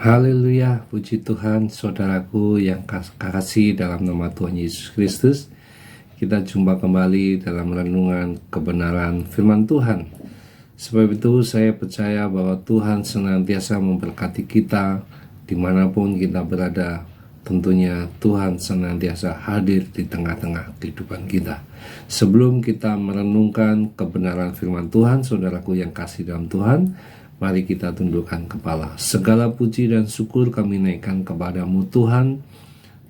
Haleluya, puji Tuhan, saudaraku yang kasih dalam nama Tuhan Yesus Kristus. Kita jumpa kembali dalam renungan kebenaran firman Tuhan. Sebab itu saya percaya bahwa Tuhan senantiasa memberkati kita dimanapun kita berada. Tentunya Tuhan senantiasa hadir di tengah-tengah kehidupan kita. Sebelum kita merenungkan kebenaran firman Tuhan, saudaraku yang kasih dalam Tuhan, mari kita tundukkan kepala. Segala puji dan syukur kami naikkan kepadamu Tuhan.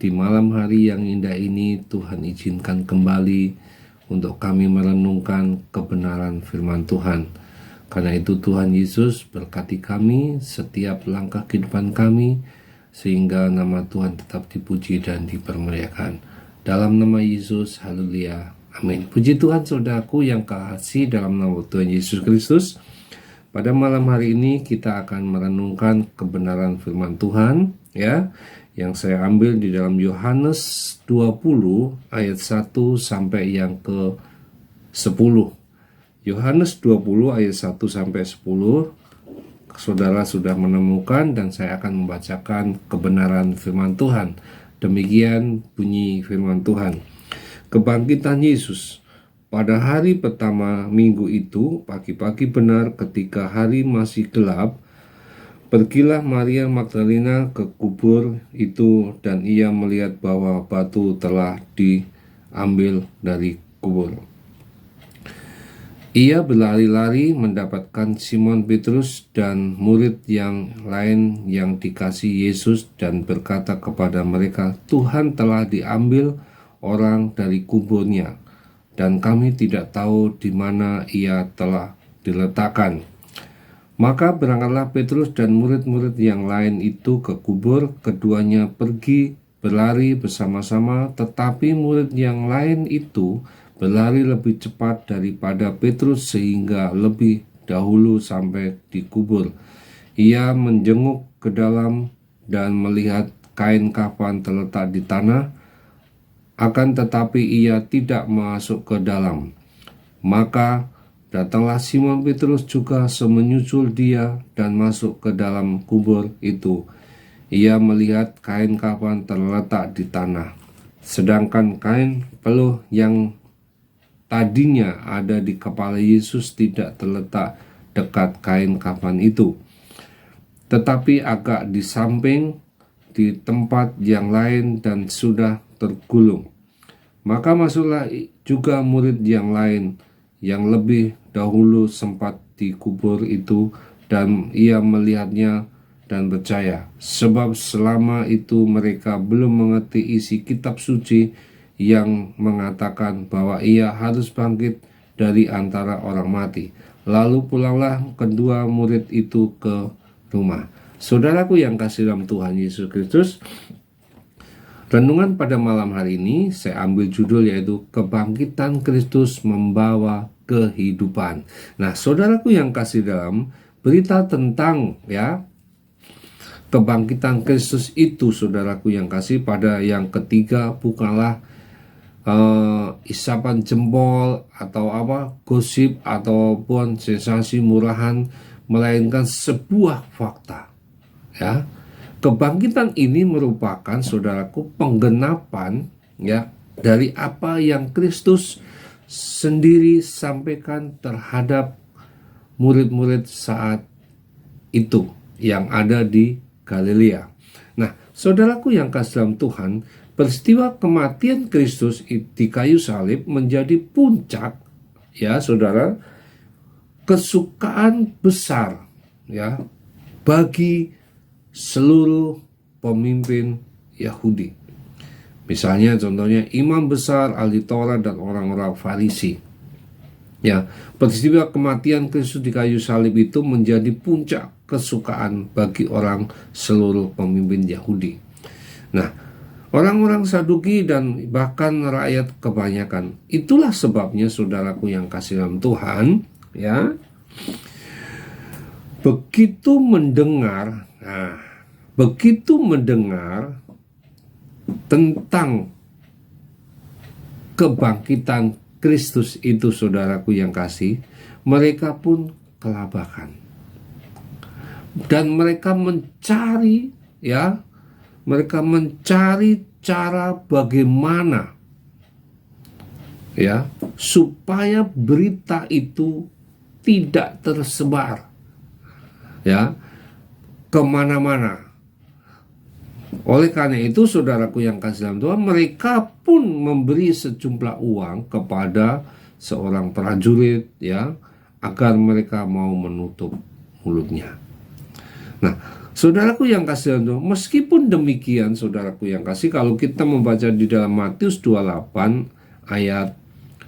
Di malam hari yang indah ini Tuhan izinkan kembali untuk kami merenungkan kebenaran firman Tuhan. Karena itu Tuhan Yesus berkati kami setiap langkah kehidupan kami, sehingga nama Tuhan tetap dipuji dan dipermuliakan. Dalam nama Yesus, haleluya, amin. Puji Tuhan, saudaraku yang kasih dalam nama Tuhan Yesus Kristus. Pada malam hari ini kita akan merenungkan kebenaran firman Tuhan, ya, yang saya ambil di dalam Yohanes 20 ayat 1 sampai yang ke 10. Yohanes 20 ayat 1 sampai 10. Saudara sudah menemukan dan saya akan membacakan kebenaran firman Tuhan. Demikian bunyi firman Tuhan. Kebangkitan Yesus. Pada hari pertama minggu itu, pagi-pagi benar ketika hari masih gelap, pergilah Maria Magdalena ke kubur itu dan ia melihat bahwa batu telah diambil dari kubur. Ia berlari-lari mendapatkan Simon Petrus dan murid yang lain yang dikasihi Yesus dan berkata kepada mereka, "Tuhan telah diambil orang dari kuburnya, dan kami tidak tahu di mana ia telah diletakkan." Maka berangkatlah Petrus dan murid-murid yang lain itu ke kubur. Keduanya pergi berlari bersama-sama, tetapi murid yang lain itu berlari lebih cepat daripada Petrus sehingga lebih dahulu sampai di kubur. Ia menjenguk ke dalam dan melihat kain kafan terletak di tanah, akan tetapi ia tidak masuk ke dalam. Maka datanglah Simon Petrus juga menyusul dia dan masuk ke dalam kubur itu. Ia melihat kain kafan terletak di tanah, sedangkan kain peluh yang tadinya ada di kepala Yesus tidak terletak dekat kain kafan itu, tetapi agak di samping di tempat yang lain dan sudah tergulung. Maka masuklah juga murid yang lain yang lebih dahulu sempat di kubur itu, dan ia melihatnya dan percaya, sebab selama itu mereka belum mengerti isi kitab suci yang mengatakan bahwa ia harus bangkit dari antara orang mati. Lalu pulanglah kedua murid itu ke rumah. Saudaraku yang kasih dalam Tuhan Yesus Kristus, renungan pada malam hari ini saya ambil judul yaitu Kebangkitan Kristus Membawa Kehidupan. Nah, saudaraku yang kasih dalam, berita tentang kebangkitan Kristus itu, saudaraku yang kasih, pada yang ketiga bukanlah isapan jempol atau gosip ataupun sensasi murahan, melainkan sebuah fakta, ya. Kebangkitan ini merupakan, saudaraku, penggenapan dari apa yang Kristus sendiri sampaikan terhadap murid-murid saat itu yang ada di Galilea. Nah, saudaraku yang kasih dalam Tuhan, peristiwa kematian Kristus di kayu salib menjadi puncak, saudara, kesukaan besar bagi seluruh pemimpin Yahudi. Misalnya contohnya imam besar, ahli Taurat, dan orang-orang Farisi. Peristiwa kematian Kristus di kayu salib itu menjadi puncak kesukaan bagi orang seluruh pemimpin Yahudi. Nah, orang-orang Saduki dan bahkan rakyat kebanyakan. Itulah sebabnya, saudaraku yang kasih dalam Tuhan, begitu mendengar tentang kebangkitan Kristus itu, saudaraku yang kasih, mereka pun kelabakan. dan mereka mencari, ya, mereka mencari cara bagaimana, ya, supaya berita itu tidak tersebar, ya, kemana-mana. Oleh karena itu, saudaraku yang kasih dalam Tuhan, mereka pun memberi sejumlah uang kepada seorang prajurit, ya, agar mereka mau menutup mulutnya. Nah, saudaraku yang kasih dalam Tuhan, meskipun demikian, saudaraku yang kasih, kalau kita membaca di dalam Matius 28 ayat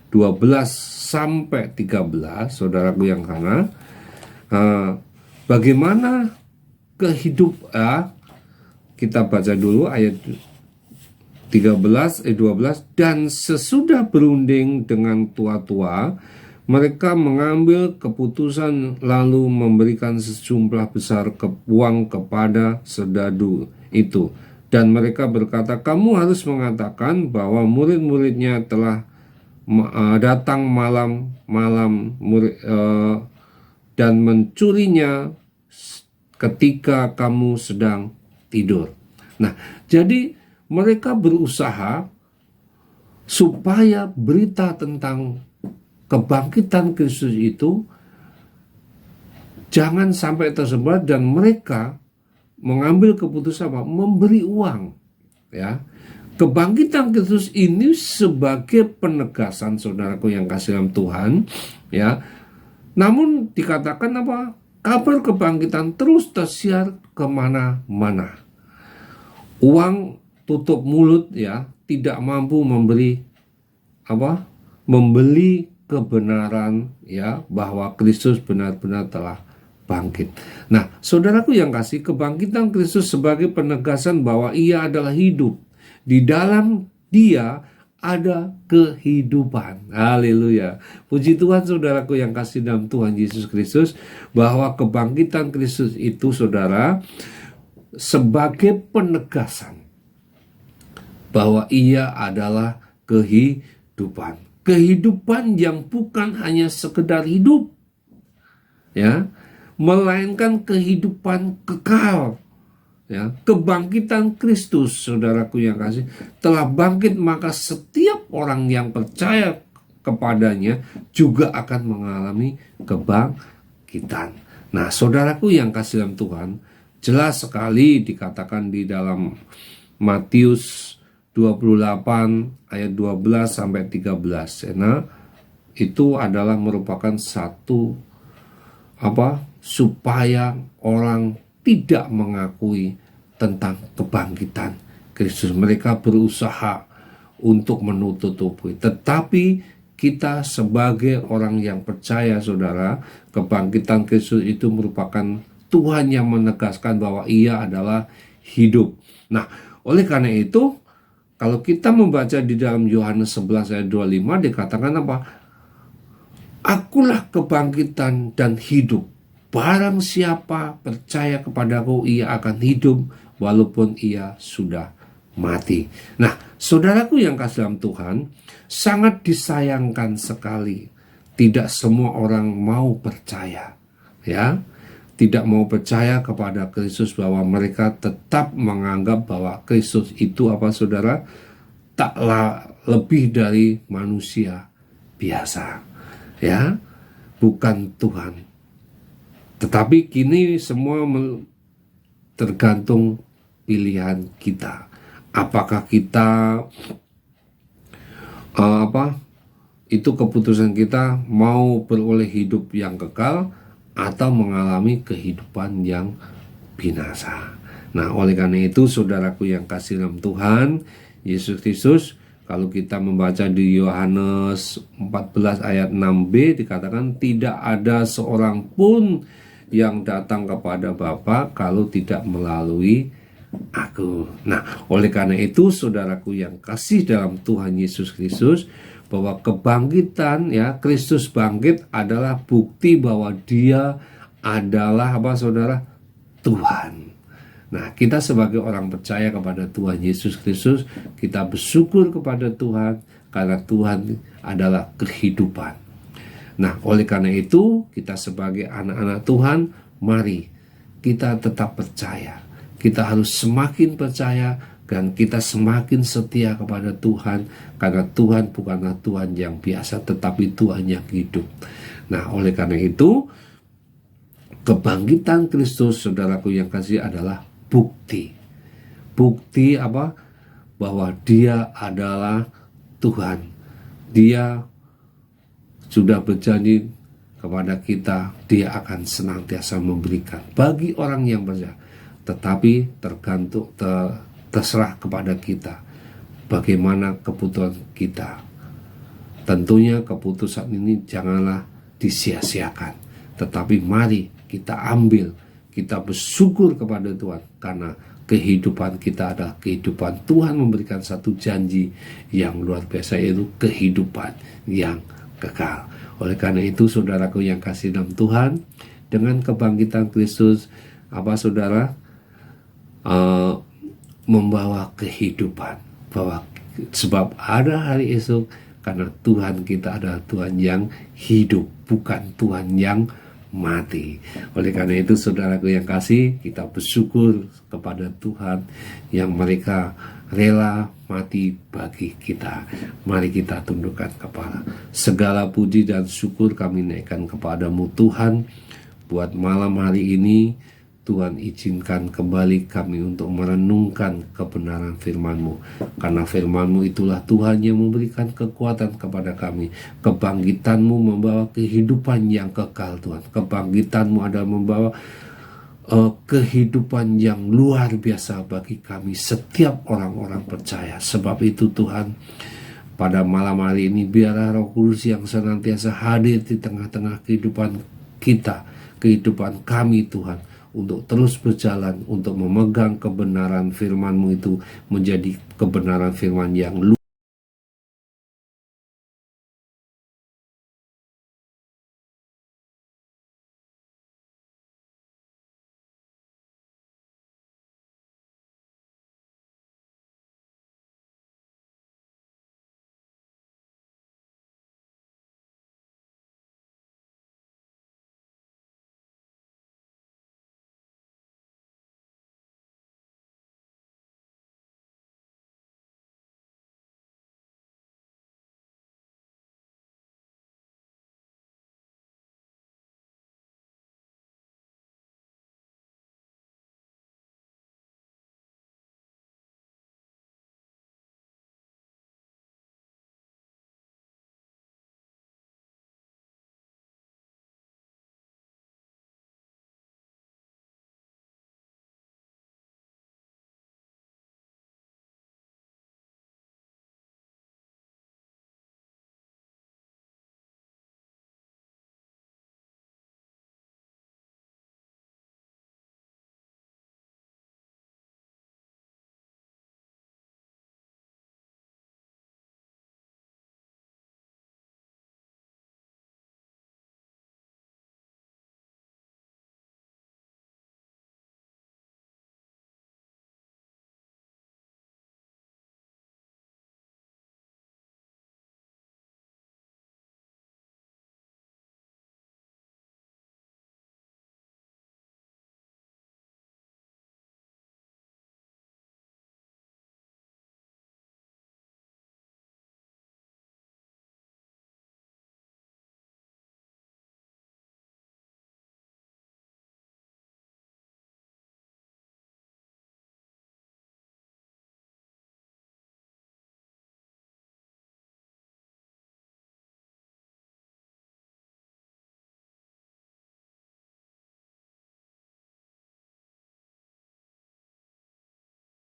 12 sampai 13, saudaraku yang karena bagaimana kehidupan, kita baca dulu ayat 12, dan sesudah berunding dengan tua-tua, mereka mengambil keputusan lalu memberikan sejumlah besar uang kepada serdadu itu. Dan mereka berkata, kamu harus mengatakan bahwa murid-muridnya telah datang malam-malam dan mencurinya ketika kamu sedang tidur. Nah, jadi mereka berusaha supaya berita tentang kebangkitan Kristus itu jangan sampai tersebar, dan mereka mengambil keputusan memberi uang, ya. Kebangkitan Kristus ini sebagai penegasan, saudaraku yang kasih dalam Tuhan, ya. Namun dikatakan apa? Kabar kebangkitan terus tersiar kemana-mana. Uang tutup mulut, ya, tidak mampu membeli membeli kebenaran, ya, bahwa Kristus benar-benar telah bangkit. Nah, saudaraku yang kasih, kebangkitan Kristus sebagai penegasan bahwa Ia adalah hidup. Di dalam Dia ada kehidupan. Haleluya. Puji Tuhan, saudaraku yang kasih dalam Tuhan Yesus Kristus, bahwa kebangkitan Kristus itu, saudara, sebagai penegasan bahwa Ia adalah kehidupan. Kehidupan yang bukan hanya sekedar hidup, ya, melainkan kehidupan kekal. Ya, kebangkitan Kristus, saudaraku yang kasih, telah bangkit, maka setiap orang yang percaya kepadanya juga akan mengalami kebangkitan. Nah, saudaraku yang kasih dalam Tuhan, jelas sekali dikatakan di dalam Matius 28 ayat 12 sampai 13. Nah, itu adalah merupakan satu supaya orang tidak mengakui tentang kebangkitan Kristus. Mereka berusaha untuk menutup-tutupi. Tetapi kita sebagai orang yang percaya, saudara, kebangkitan Kristus itu merupakan Tuhan yang menegaskan bahwa Ia adalah hidup. Nah, oleh karena itu, kalau kita membaca di dalam Yohanes 11 ayat 25, dikatakan apa? Akulah kebangkitan dan hidup. Barang siapa percaya kepadaku, ia akan hidup walaupun ia sudah mati. Nah, saudaraku yang kasih dalam Tuhan, sangat disayangkan sekali tidak semua orang mau percaya, ya. Tidak mau percaya kepada Kristus, bahwa mereka tetap menganggap bahwa Kristus itu saudara? Taklah lebih dari manusia biasa, ya, bukan Tuhan. Tetapi kini semua tergantung pilihan kita. Apakah kita itu keputusan kita mau beroleh hidup yang kekal atau mengalami kehidupan yang binasa. Nah, oleh karena itu, saudaraku yang kasih dalam Tuhan Yesus Kristus, kalau kita membaca di Yohanes 14 ayat 6b, dikatakan tidak ada seorang pun yang datang kepada Bapa kalau tidak melalui aku. Nah, oleh karena itu, saudaraku yang kasih dalam Tuhan Yesus Kristus, bahwa kebangkitan, ya, Kristus bangkit adalah bukti bahwa Dia adalah saudara? Tuhan. Nah, kita sebagai orang percaya kepada Tuhan Yesus Kristus, kita bersyukur kepada Tuhan karena Tuhan adalah kehidupan. Nah, oleh karena itu, kita sebagai anak-anak Tuhan, mari kita tetap percaya. Kita harus semakin percaya dan kita semakin setia kepada Tuhan, karena Tuhan bukanlah Tuhan yang biasa, tetapi Tuhan yang hidup. Nah, oleh karena itu, kebangkitan Kristus, saudaraku yang kasih, adalah bukti. Bukti apa? Bahwa Dia adalah Tuhan. Dia sudah berjanji kepada kita, Dia akan senantiasa memberikan bagi orang yang percaya. Tetapi terserah kepada kita bagaimana keputusan kita. Tentunya keputusan ini janganlah disia-siakan, tetapi mari kita ambil, kita bersyukur kepada Tuhan, karena kehidupan kita adalah kehidupan. Tuhan memberikan satu janji yang luar biasa, yaitu kehidupan yang kekal. Oleh karena itu, saudaraku yang kasih dalam Tuhan, dengan kebangkitan Kristus, saudara, membawa kehidupan, sebab ada hari esok, karena Tuhan kita adalah Tuhan yang hidup, bukan Tuhan yang mati. Oleh karena itu, saudaraku yang kasih, kita bersyukur kepada Tuhan yang mereka rela mati bagi kita. Mari kita tundukkan kepala. Segala puji dan syukur kami naikkan kepadamu Tuhan. Buat malam hari ini, Tuhan izinkan kembali kami untuk merenungkan kebenaran firman-Mu. Karena firman-Mu itulah Tuhan yang memberikan kekuatan kepada kami. Kebangkitan-Mu membawa kehidupan yang kekal, Tuhan. Kebangkitan-Mu adalah membawa kehidupan yang luar biasa bagi kami, setiap orang-orang percaya. Sebab itu Tuhan, pada malam hari ini biarlah Roh Kudus yang senantiasa hadir di tengah-tengah kehidupan kita, kehidupan kami Tuhan, untuk terus berjalan, untuk memegang kebenaran firman-Mu itu menjadi kebenaran firman yang luar